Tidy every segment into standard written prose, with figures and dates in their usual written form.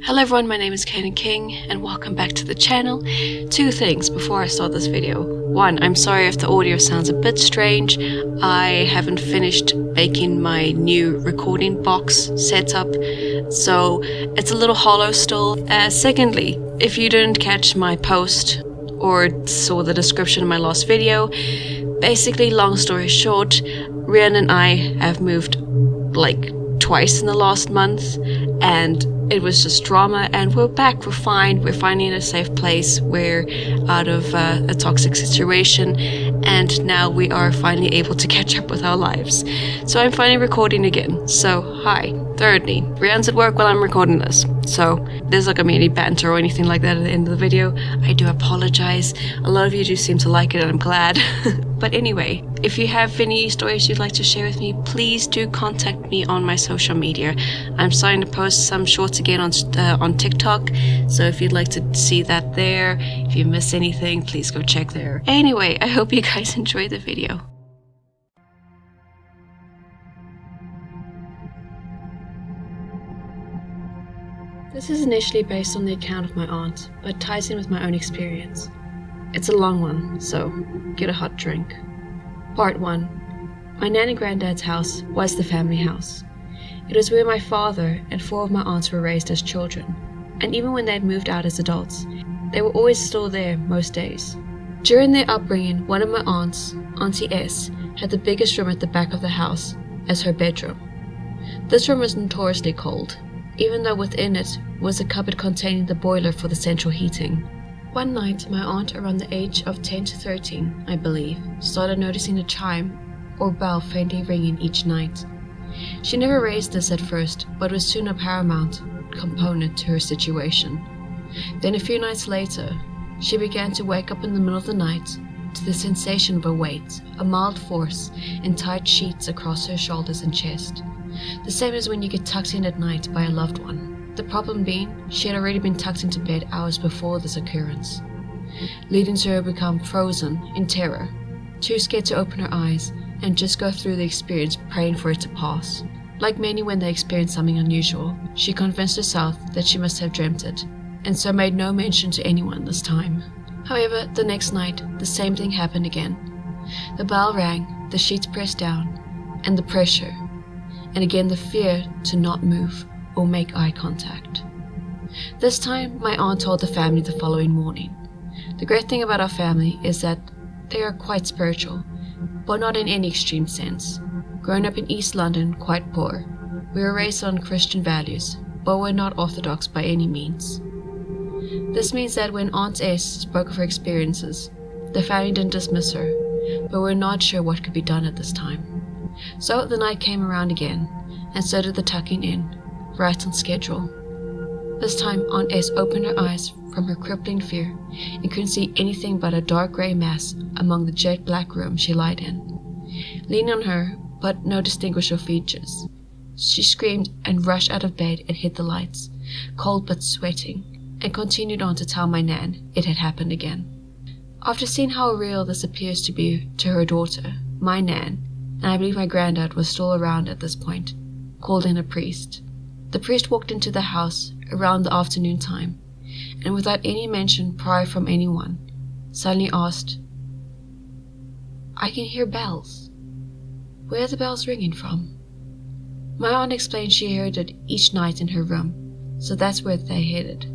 Hello everyone, my name is Kaden King and welcome back to the channel. Two things before I start this video. One, I'm sorry if the audio sounds a bit strange. I haven't finished making my new recording box setup, so it's a little hollow still. Secondly, if you didn't catch my post or saw the description of my last video, basically, long story short, Rian and I have moved like twice in the last month, and it was just drama, and we're back, we're fine, we're finding a safe place, we're out of a toxic situation, and now we are finally able to catch up with our lives. So I'm finally recording again, so hi. Thirdly, Rian's at work while I'm recording this, so there's not gonna be any banter or anything like that at the end of the video. I do apologize, a lot of you do seem to like it and I'm glad. But anyway, if you have any stories you'd like to share with me, please do contact me on my social media. I'm starting to post some shorts again on TikTok, so if you'd like to see that there, if you miss anything, please go check there. Anyway, I hope you guys enjoyed the video. This is initially based on the account of my aunt, but ties in with my own experience. It's a long one, so get a hot drink. Part 1. My Nan and Grandads house was the family house. It was where my father and 4 of my aunts were raised as children, and even when they had moved out as adults, they were always still there most days. During their upbringing, one of my aunts, Auntie S, had the biggest room at the back of the house as her bedroom. This room was notoriously cold, even though within it was a cupboard containing the boiler for the central heating. One night, my aunt, around the age of 10 to 13, I believe, started noticing a chime or bell faintly ringing each night. She never raised this at first, but was soon a paramount component to her situation. Then a few nights later, she began to wake up in the middle of the night to the sensation of a weight, a mild force, in tight sheets across her shoulders and chest. The same as when you get tucked in at night by a loved one. The problem being, she had already been tucked into bed hours before this occurrence, leading to her become frozen in terror, too scared to open her eyes and just go through the experience praying for it to pass. Like many when they experience something unusual, she convinced herself that she must have dreamt it, and so made no mention to anyone this time. However, the next night, the same thing happened again. The bell rang, the sheets pressed down, and the pressure, and again the fear to not move or make eye contact. This time, my aunt told the family the following morning. The great thing about our family is that they are quite spiritual, but not in any extreme sense. Growing up in East London, quite poor, we were raised on Christian values, but we're not orthodox by any means. This means that when Aunt S spoke of her experiences, the family didn't dismiss her, but we're not sure what could be done at this time. So the night came around again, and so did the tucking in, right on schedule. This time, Aunt S opened her eyes from her crippling fear and couldn't see anything but a dark grey mass among the jet black room she lied in. Leaning on her, but no distinguishable features, she screamed and rushed out of bed and hit the lights, cold but sweating, and continued on to tell my Nan it had happened again. After seeing how real this appears to be to her daughter, my Nan, and I believe my granddad was still around at this point, called in a priest. The priest walked into the house around the afternoon time, and without any mention prior from anyone, suddenly asked, "I can hear bells. Where are the bells ringing from?" My aunt explained she heard it each night in her room, so that's where they headed.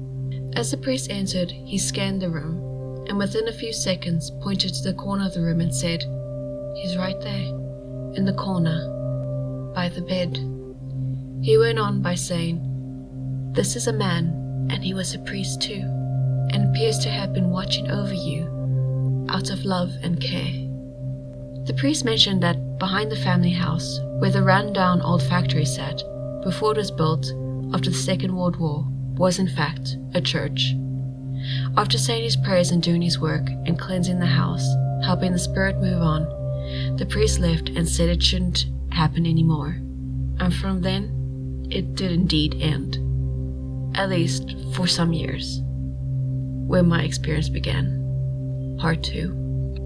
As the priest entered, he scanned the room, and within a few seconds pointed to the corner of the room and said, "He's right there, in the corner, by the bed." He went on by saying, "This is a man, and he was a priest too, and appears to have been watching over you out of love and care." The priest mentioned that behind the family house, where the run-down old factory sat, before it was built after the Second World War, was in fact a church. After saying his prayers and doing his work and cleansing the house, helping the spirit move on, the priest left and said it shouldn't happen anymore. And from then, it did indeed end. At least for some years. Where my experience began. Part 2.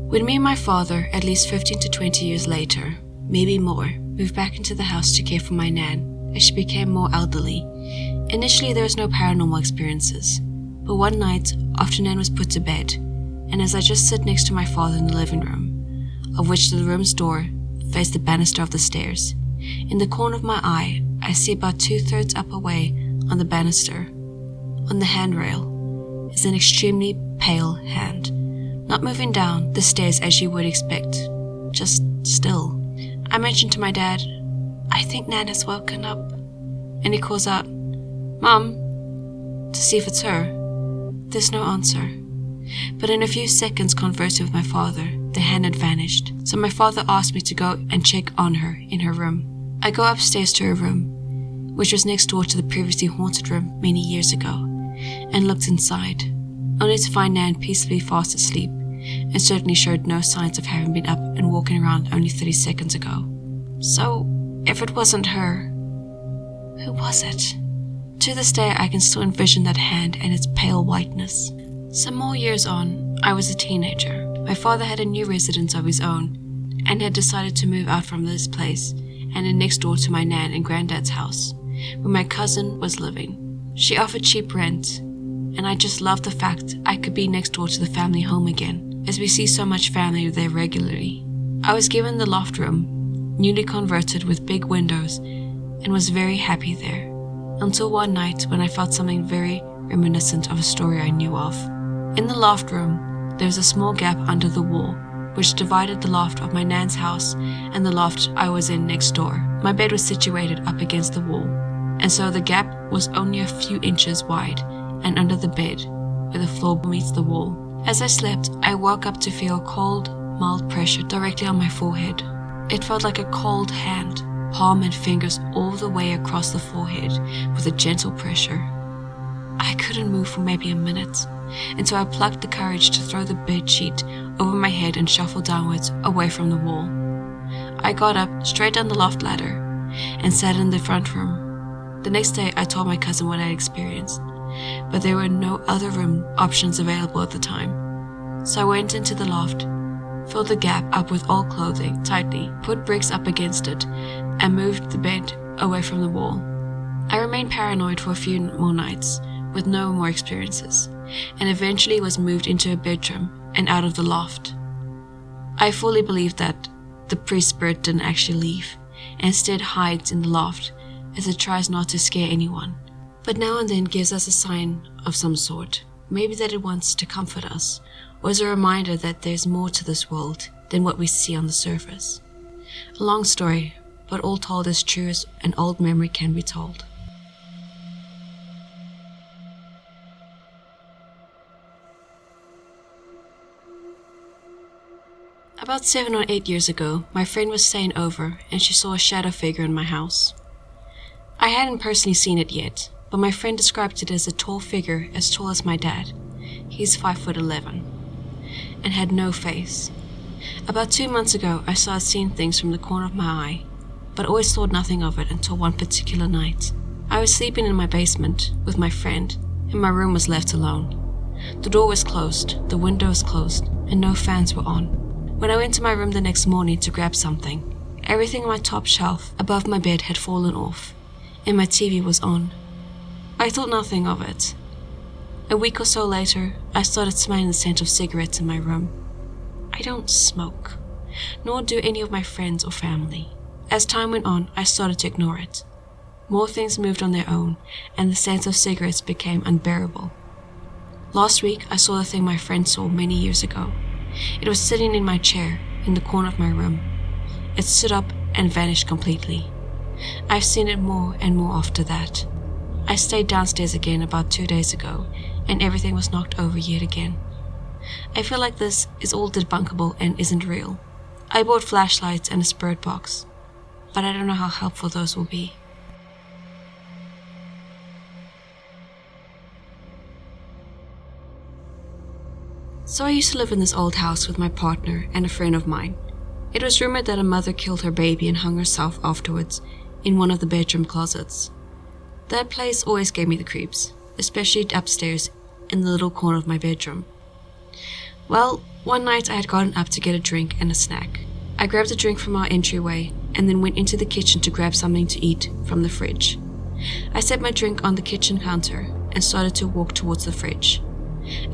When me and my father, at least 15 to 20 years later, maybe more, moved back into the house to care for my Nan, as she became more elderly, Initially, there was no paranormal experiences, but one night, after Nan was put to bed, and as I just sit next to my father in the living room, of which the room's door faced the banister of the stairs, in the corner of my eye, I see about 2/3 up away on the banister, on the handrail, is an extremely pale hand, not moving down the stairs as you would expect, just still. I mentioned to my dad, "I think Nan has woken up," and he calls out, "Mum," to see if it's her. There's no answer. But in a few seconds conversing with my father, the hand had vanished, so my father asked me to go and check on her in her room. I go upstairs to her room, which was next door to the previously haunted room many years ago, and looked inside, only to find Nan peacefully fast asleep, and certainly showed no signs of having been up and walking around only 30 seconds ago. So, if it wasn't her, who was it? To this day, I can still envision that hand and its pale whiteness. Some more years on, I was a teenager. My father had a new residence of his own, and had decided to move out from this place and in next door to my Nan and Grandads House, where my cousin was living. She offered cheap rent, and I just loved the fact I could be next door to the family home again, as we see so much family there regularly. I was given the loft room, newly converted with big windows, and was very happy there, until one night when I felt something very reminiscent of a story I knew of. In the loft room, there was a small gap under the wall, which divided the loft of my Nan's house and the loft I was in next door. My bed was situated up against the wall, and so the gap was only a few inches wide and under the bed, where the floor meets the wall. As I slept, I woke up to feel cold, mild pressure directly on my forehead. It felt like a cold hand, palm and fingers all the way across the forehead with a gentle pressure. I couldn't move for maybe a minute, until I plucked the courage to throw the bed sheet over my head and shuffle downwards away from the wall. I got up, straight down the loft ladder, and sat in the front room. The next day I told my cousin what I had experienced, but there were no other room options available at the time. So I went into the loft, filled the gap up with old clothing tightly, put bricks up against it, and moved the bed away from the wall. I remained paranoid for a few more nights, with no more experiences, and eventually was moved into a bedroom and out of the loft. I fully believe that the priest spirit didn't actually leave, and instead hides in the loft as it tries not to scare anyone, but now and then gives us a sign of some sort, maybe that it wants to comfort us, or as a reminder that there's more to this world than what we see on the surface. A long story, but all told as true as an old memory can be told. About 7 or 8 years ago, my friend was staying over and she saw a shadow figure in my house. I hadn't personally seen it yet, but my friend described it as a tall figure as tall as my dad. He's 5'11", and had no face. About 2 months ago, I started seeing things from the corner of my eye, but always thought nothing of it until one particular night. I was sleeping in my basement with my friend, and my room was left alone. The door was closed, the window was closed, and no fans were on. When I went to my room the next morning to grab something, everything on my top shelf above my bed had fallen off, and my TV was on. I thought nothing of it. A week or so later, I started smelling the scent of cigarettes in my room. I don't smoke, nor do any of my friends or family. As time went on, I started to ignore it. More things moved on their own, and the scent of cigarettes became unbearable. Last week, I saw the thing my friend saw many years ago. It was sitting in my chair, in the corner of my room. It stood up and vanished completely. I've seen it more and more after that. I stayed downstairs again about 2 days ago, and everything was knocked over yet again. I feel like this is all debunkable and isn't real. I bought flashlights and a spirit box, but I don't know how helpful those will be. So I used to live in this old house with my partner and a friend of mine. It was rumored that a mother killed her baby and hung herself afterwards in one of the bedroom closets. That place always gave me the creeps, especially upstairs in the little corner of my bedroom. Well, one night I had gotten up to get a drink and a snack. I grabbed a drink from our entryway and then went into the kitchen to grab something to eat from the fridge. I set my drink on the kitchen counter and started to walk towards the fridge.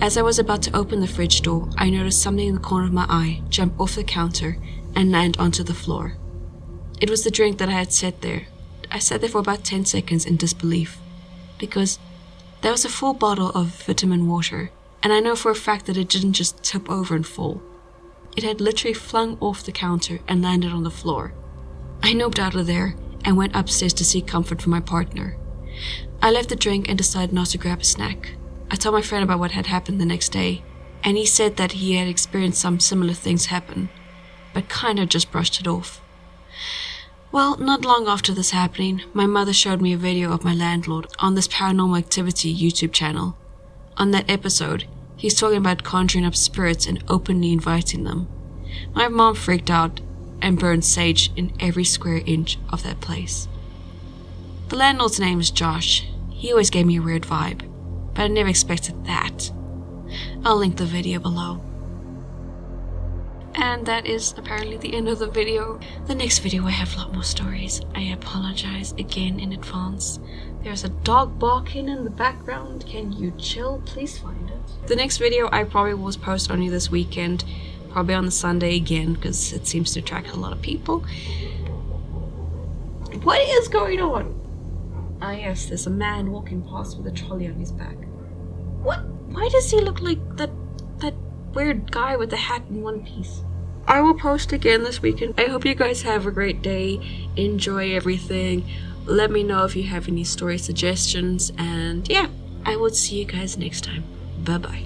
As I was about to open the fridge door, I noticed something in the corner of my eye jump off the counter and land onto the floor. It was the drink that I had set there. I sat there for about 10 seconds in disbelief, because there was a full bottle of vitamin water, and I know for a fact that it didn't just tip over and fall. It had literally flung off the counter and landed on the floor. I noped out of there and went upstairs to seek comfort from my partner. I left the drink and decided not to grab a snack. I told my friend about what had happened the next day, and he said that he had experienced some similar things happen, but kinda just brushed it off. Well, not long after this happening, my mother showed me a video of my landlord on this paranormal activity YouTube channel. On that episode, he's talking about conjuring up spirits and openly inviting them. My mom freaked out and burned sage in every square inch of that place. The landlord's name is Josh. He always gave me a weird vibe, but I never expected that. I'll link the video below. And that is apparently the end of the video. The next video I have a lot more stories. I apologize again in advance. There's a dog barking in the background. Can you chill? Please find it. The next video I probably will post only this weekend. Probably on the Sunday again, because it seems to attract a lot of people. What is going on? Ah yes, there's a man walking past with a trolley on his back. What? Why does he look like that weird guy with the hat in one piece? I will post again this weekend. I hope you guys have a great day. Enjoy everything. Let me know if you have any story suggestions. And yeah, I will see you guys next time. Bye bye.